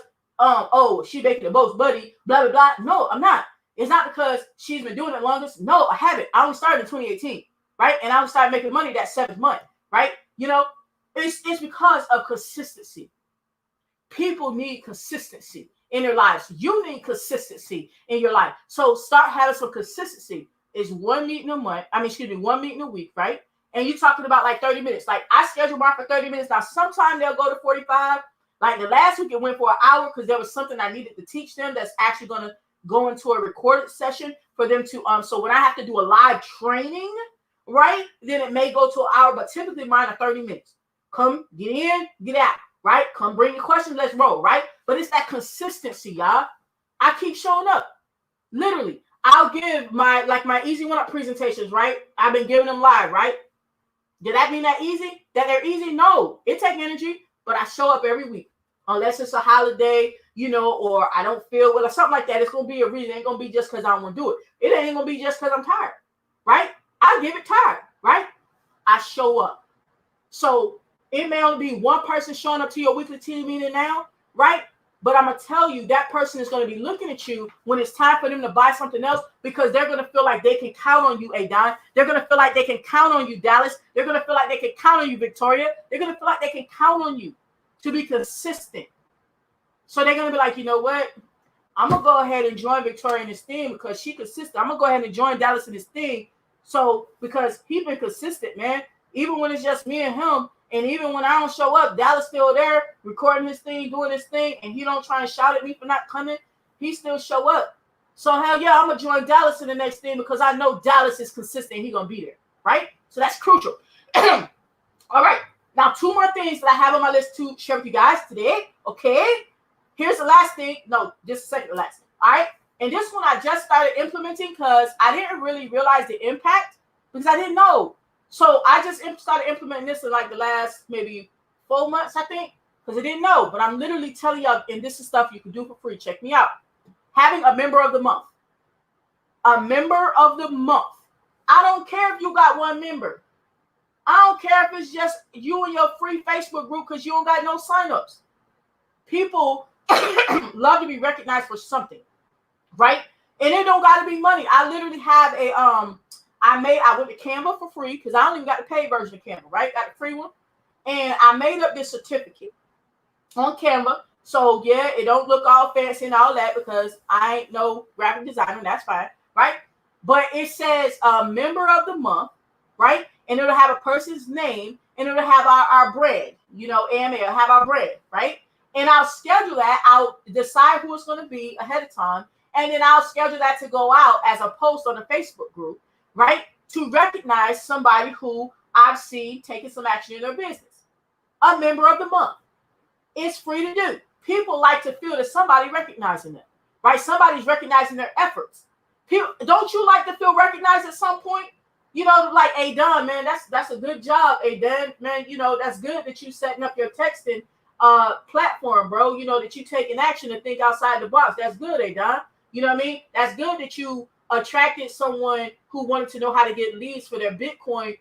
she making the most money, blah, blah, blah. No, I'm not. It's not because she's been doing it longest. No, I haven't. I only started in 2018, right? And I only started making money that 7th month, right? You know, it's because of consistency. People need consistency in their lives. You need consistency in your life. So start having some consistency. It's one meeting a month. One meeting a week, right? And you're talking about like 30 minutes. Like, I schedule mine for 30 minutes. Now, sometimes they'll go to 45. Like the last week, it went for an hour because there was something I needed to teach them that's actually going to go into a recorded session for them to, so when I have to do a live training, right, then it may go to an hour, but typically mine are 30 minutes. Come, get in, get out, right? Come bring your questions, let's roll, right? But it's that consistency, y'all. I keep showing up. Literally, I'll give my easy one-up presentations, right? I've been giving them live, right? Did that mean that easy? That they're easy? No, it takes energy, but I show up every week. Unless it's a holiday, or I don't feel well or something like that. It's going to be a reason. It ain't going to be just because I don't want to do it. It ain't going to be just because I'm tired, right? I give it tired, right? I show up. So it may only be one person showing up to your weekly team meeting now, right? But I'm going to tell you, that person is going to be looking at you when it's time for them to buy something else, because they're going to feel like they can count on you, Adon. They're going to feel like they can count on you, Dallas. They're going to feel like they can count on you, Victoria. They're going to feel like they can count on you to be consistent. So they're going to be like, you know what? I'm going to go ahead and join Victoria in this thing because she's consistent. I'm going to go ahead and join Dallas in this thing. So because he's been consistent, man, even when it's just me and him, and even when I don't show up, Dallas still there recording his thing, doing his thing, and he don't try and shout at me for not coming. He still show up. So hell yeah, I'm going to join Dallas in the next thing because I know Dallas is consistent and he's going to be there, right? So that's crucial. All right. Now, 2 more things that I have on my list to share with you guys today, okay? Here's the last thing. No, just a second to last. All right? And this one I just started implementing because I didn't really realize the impact because I didn't know. So I just started implementing this in like the last maybe 4 months, I think, because I didn't know. But I'm literally telling y'all, and this is stuff you can do for free. Check me out. Having a member of the month. A member of the month. I don't care if you got 1 member. I don't care if it's just you and your free Facebook group because you don't got no signups. People love to be recognized for something, right? And it don't got to be money. I literally have a I went to Canva for free because I don't even got the paid version of Canva, right? Got the free one, and I made up this certificate on Canva. So yeah, it don't look all fancy and all that because I ain't no graphic designer. That's fine, right? But it says member of the month, right? And it'll have a person's name, and it'll have our brand, AMA will have our brand, right? And I'll schedule that. I'll decide who it's going to be ahead of time. And then I'll schedule that to go out as a post on the Facebook group, right? To recognize somebody who I've seen taking some action in their business. A member of the month. It's free to do. People like to feel that somebody recognizing them, right? Somebody's recognizing their efforts. People, don't you like to feel recognized at some point? You know, like, hey, Don, man, that's a good job. Hey, Dan, man, you know, that's good that you setting up your texting platform, bro. You know, that you taking action to think outside the box. That's good, hey, Don. You know what I mean? That's good that you attracted someone who wanted to know how to get leads for their Bitcoin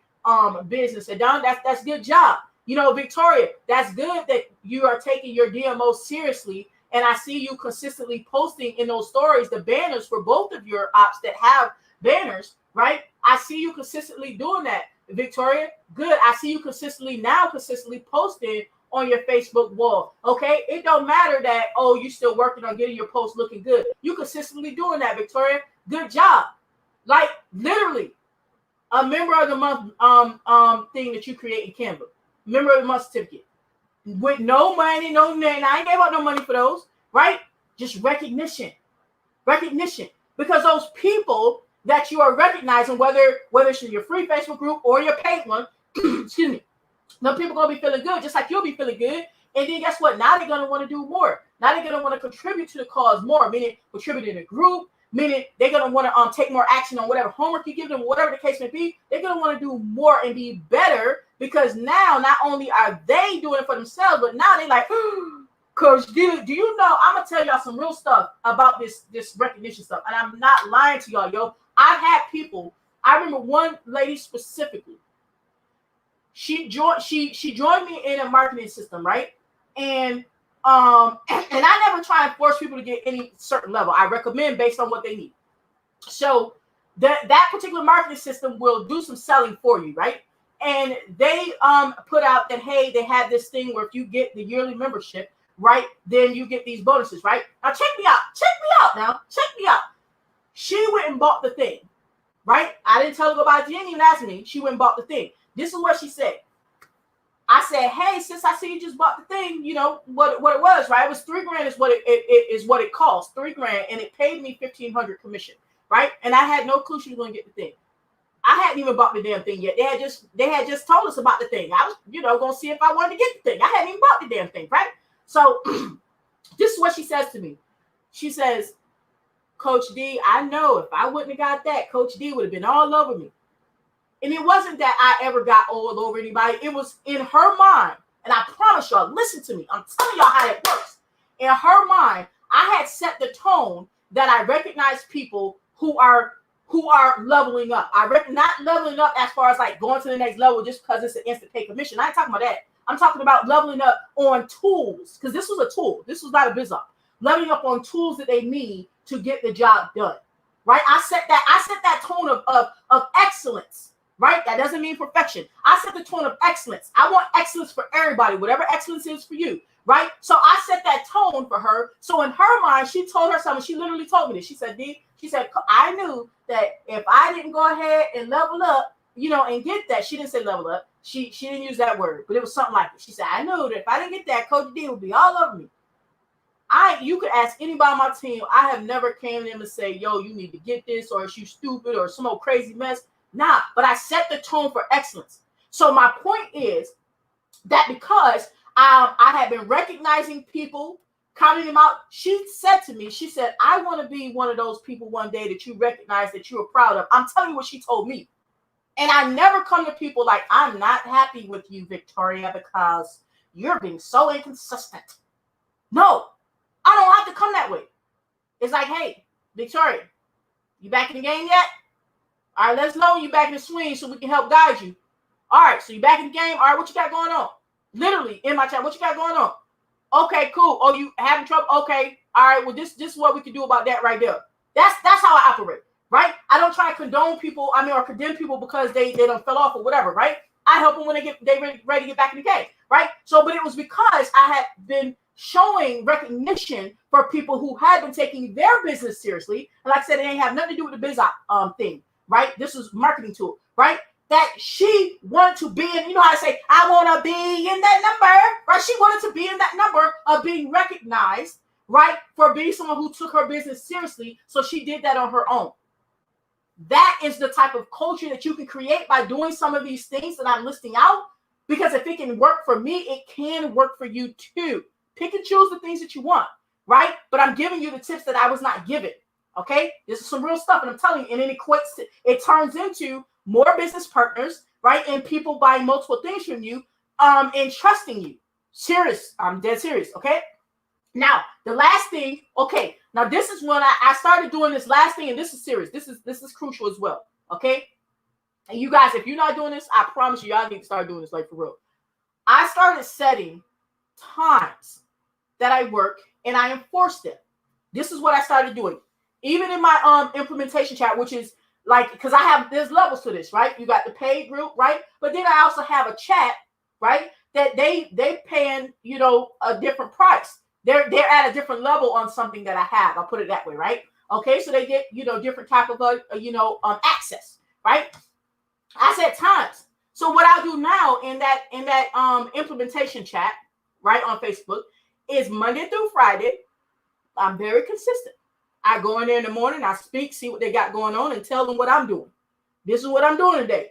business. Hey, Don, that's good job. You know, Victoria, that's good that you are taking your DMO seriously. And I see you consistently posting in those stories the banners for both of your ops that have banners, right? I see you consistently doing that, Victoria. Good. I see you consistently posting on your Facebook wall. Okay. It don't matter that, oh, you're still working on getting your post looking good. You consistently doing that, Victoria. Good job. Like literally a member of the month thing that you create in Canva. Member of the month certificate. With no money, no name. I ain't gave out no money for those, right? Just recognition. Recognition. Because those people that you are recognizing, whether it's in your free Facebook group or your paid one, excuse me, no people gonna be feeling good, just like you'll be feeling good. And then guess what? Now they're gonna want to do more. Now they're gonna want to contribute to the cause more, meaning contribute in a group, meaning they're gonna want to take more action on whatever homework you give them, whatever the case may be. They're gonna want to do more and be better because now not only are they doing it for themselves, but now they like, Coach D, do you know? I'm gonna tell y'all some real stuff about this recognition stuff, and I'm not lying to y'all, yo. I've had people. I remember one lady specifically. She joined me in a marketing system, right? And I never try and force people to get any certain level. I recommend based on what they need. So that particular marketing system will do some selling for you, right? And they put out that, hey, they had this thing where if you get the yearly membership, right, then you get these bonuses, right? Now check me out. She went and bought the thing, right? I didn't tell her to go buy it. She didn't even ask me. She went and bought the thing. This is what she said. I said, hey, sis, I see you just bought the thing. You know what it was, right? It was $3,000 is what it cost, $3,000, and it paid me $1,500 commission, right? And I had no clue she was going to get the thing. I hadn't even bought the damn thing yet. They had just told us about the thing. I was, going to see if I wanted to get the thing. I hadn't even bought the damn thing, right? So this is what she says to me. She says, Coach D, I know if I wouldn't have got that, Coach D would have been all over me. And it wasn't that I ever got all over anybody. It was in her mind. And I promise y'all, listen to me. I'm telling y'all how it works. In her mind, I had set the tone that I recognize people who are leveling up. Not leveling up as far as like going to the next level just because it's an instant pay commission. I ain't talking about that. I'm talking about leveling up on tools, because this was a tool. This was not a biz op. Leveling up on tools that they need to get the job done. Right? I set that tone of excellence. Right? That doesn't mean perfection. I set the tone of excellence. I want excellence for everybody, whatever excellence is for you. Right? So I set that tone for her. So in her mind, she told her something. She literally told me this. She said, D, I knew that if I didn't go ahead and level up, and get that, she didn't say level up. She didn't use that word, but it was something like it. She said, I knew that if I didn't get that, Coach D would be all over me. You could ask anybody on my team. I have never came to them and say, yo, you need to get this, or is you stupid, or some old crazy mess. Nah, but I set the tone for excellence. So my point is that because I have been recognizing people, counting them out, she said to me, I want to be one of those people one day that you recognize, that you are proud of. I'm telling you what she told me. And I never come to people like, I'm not happy with you, Victoria, because you're being so inconsistent. No, I don't have to come that way. It's like, hey, Victoria, you back in the game yet? All right, let's know you back in the swing so we can help guide you. All right, so you back in the game. All right, what you got going on? Literally in my chat, what you got going on? Okay, cool. Oh, you having trouble? Okay. All right, well, this is what we can do about that right there. That's how I operate, right? I don't try to condone people, or condemn people because they done fell off or whatever, right? I help them when they ready to get back in the game, right? So, but it was because I had been showing recognition for people who had been taking their business seriously. And like I said, it ain't have nothing to do with the biz thing. Right? This is marketing tool, right? That she wanted to be in, how I say, I want to be in that number, right? She wanted to be in that number of being recognized, right? For being someone who took her business seriously. So she did that on her own. That is the type of culture that you can create by doing some of these things that I'm listing out. Because if it can work for me, it can work for you too. Pick and choose the things that you want, right? But I'm giving you the tips that I was not given. Okay, this is some real stuff, and I'm telling you, and it turns into more business partners, right? And people buying multiple things from you, and trusting you. Serious, I'm dead serious. Okay. Now the last thing. Okay, now this is when I started doing this last thing, and this is serious. This is crucial as well. Okay, and you guys, if you're not doing this, I promise you, y'all need to start doing this, like for real. I started setting times that I work, and I enforce them. This is what I started doing. Even in my implementation chat, which is like, because there's levels to this, right? You got the paid group, right? But then I also have a chat, right? That they paying, a different price. They're at a different level on something that I have. I'll put it that way, right? Okay, so they get, different type of access, right? I set times. So what I'll do now in that implementation chat, right, on Facebook, is Monday through Friday. I'm very consistent. I go in there in the morning, I speak, see what they got going on, and tell them what I'm doing. This is what I'm doing today,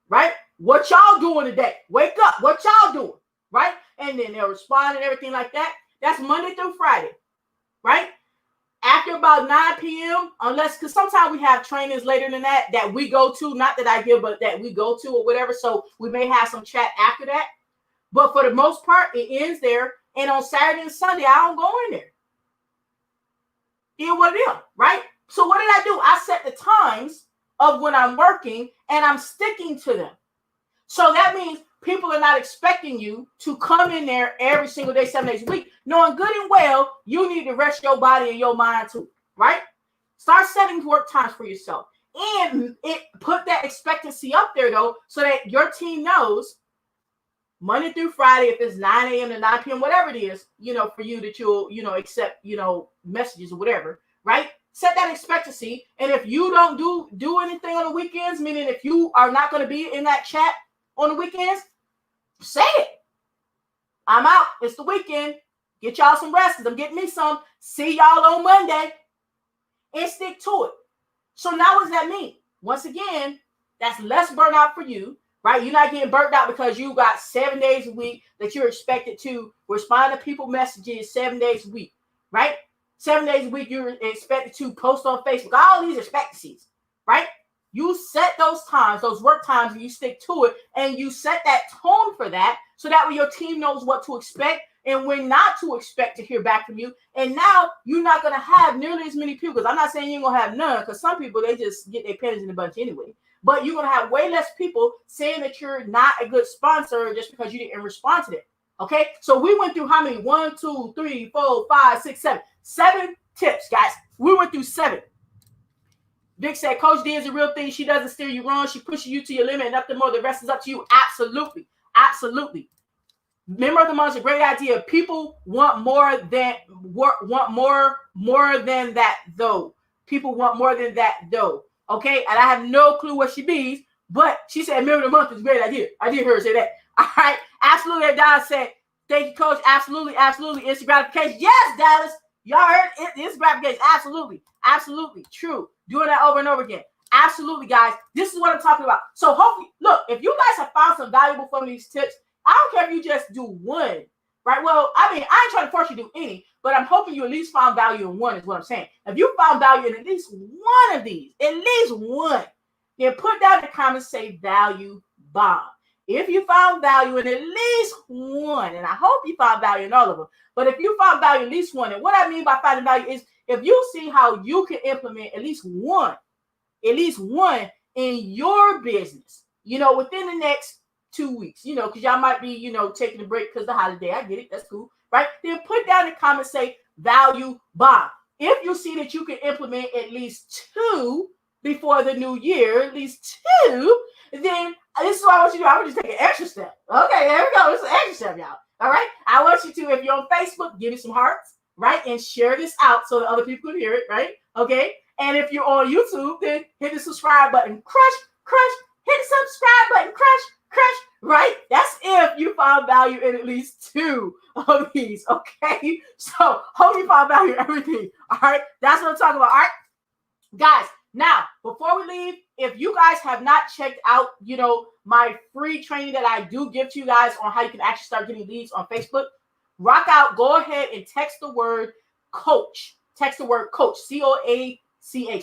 right? What y'all doing today? Wake up. What y'all doing, right? And then they'll respond and everything like that. That's Monday through Friday, right? After about 9 p.m., because sometimes we have trainings later than that we go to, not that I give, but that we go to or whatever. So we may have some chat after that. But for the most part, it ends there. And on Saturday and Sunday, I don't go in there. What it is, right? So what did I do? I set the times of when I'm working, and I'm sticking to them. So that means people are not expecting you to come in there every single day, 7 days a week, knowing good and well you need to rest your body and your mind too, right? Start setting work times for yourself, and put that expectancy up there though, so that your team knows Monday through Friday, if it's 9 a.m. to 9 p.m., whatever it is, for you that you'll, accept, messages or whatever, right? Set that expectancy. And if you don't do anything on the weekends, meaning if you are not going to be in that chat on the weekends, say it. I'm out. It's the weekend. Get y'all some rest. I'm getting me some. See y'all on Monday. And stick to it. So now what does that mean? Once again, that's less burnout for you. Right? You're not getting burnt out because you got 7 days a week that you're expected to respond to people messages 7 days a week, right? 7 days a week, you're expected to post on Facebook. All these expectancies, right? You set those times, those work times, and you stick to it, and you set that tone for that, so that way your team knows what to expect and when not to expect to hear back from you. And now you're not going to have nearly as many people, because I'm not saying you're going to have none, because some people, they just get their pennies in a bunch anyway. But you're going to have way less people saying that you're not a good sponsor just because you didn't respond to them. Okay? So we went through how many? 1, 2, 3, 4, 5, 6, 7. 7 tips, guys. We went through 7. Vic said, Coach D is a real thing. She doesn't steer you wrong. She pushes you to your limit, and nothing more. The rest is up to you. Absolutely. Absolutely. Member of the month is a great idea. People want more than that, though. People want more than that, though. Okay, and I have no clue what she means, but she said member of the month is a great idea. I did hear her say that. All right, absolutely. Dallas said, thank you, Coach. Absolutely, absolutely. Instant gratification. Yes, Dallas. Y'all heard it. Instant gratification. Absolutely, absolutely. True. Doing that over and over again. Absolutely, guys. This is what I'm talking about. So hopefully, look, if you guys have found some valuable from these tips, I don't care if you just do one, right? Well, I mean, I ain't trying to force you to do any, but I'm hoping you at least found value in one is what I'm saying. If you found value in at least one of these, at least one, then put down in the comments, say value bomb. If you found value in at least one, and I hope you found value in all of them, but if you found value in at least one, and what I mean by finding value is if you see how you can implement at least one in your business, within the next 2 weeks, because y'all might be, taking a break because the holiday. I get it. That's cool, right? Then put down in the comments, say value bomb. If you see that you can implement at least 2 before the new year, at least 2, then this is what I want you to do. I want you to take an extra step. Okay, there we go. It's an extra step, y'all. All right. I want you to, if you're on Facebook, give me some hearts, right? And share this out so that other people can hear it, right? Okay. And if you're on YouTube, then hit the subscribe button. Hit the subscribe button. right? That's if you found value in at least 2 of these, okay? So hope you found value in everything, all right? That's what I'm talking about, all right? Guys, now, before we leave, if you guys have not checked out, my free training that I do give to you guys on how you can actually start getting leads on Facebook, rock out, go ahead and text the word coach. Text the word coach, COACH.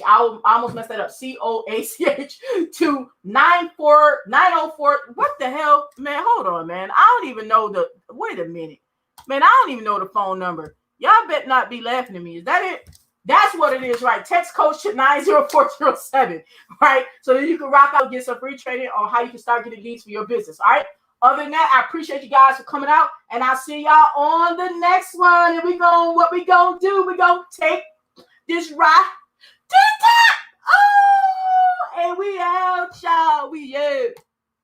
I almost messed that up. COACH to 94904. What the hell? Man, hold on, man. I don't even know wait a minute. Man, I don't even know the phone number. Y'all better not be laughing at me. Is that it? That's what it is, right? Text coach to 90407, right? So that you can rock out and get some free training on how you can start getting leads for your business, all right? Other than that, I appreciate you guys for coming out, and I'll see y'all on the next one. And what we gonna do? We gonna take this ride to the top. Oh, and we out, y'all. We out.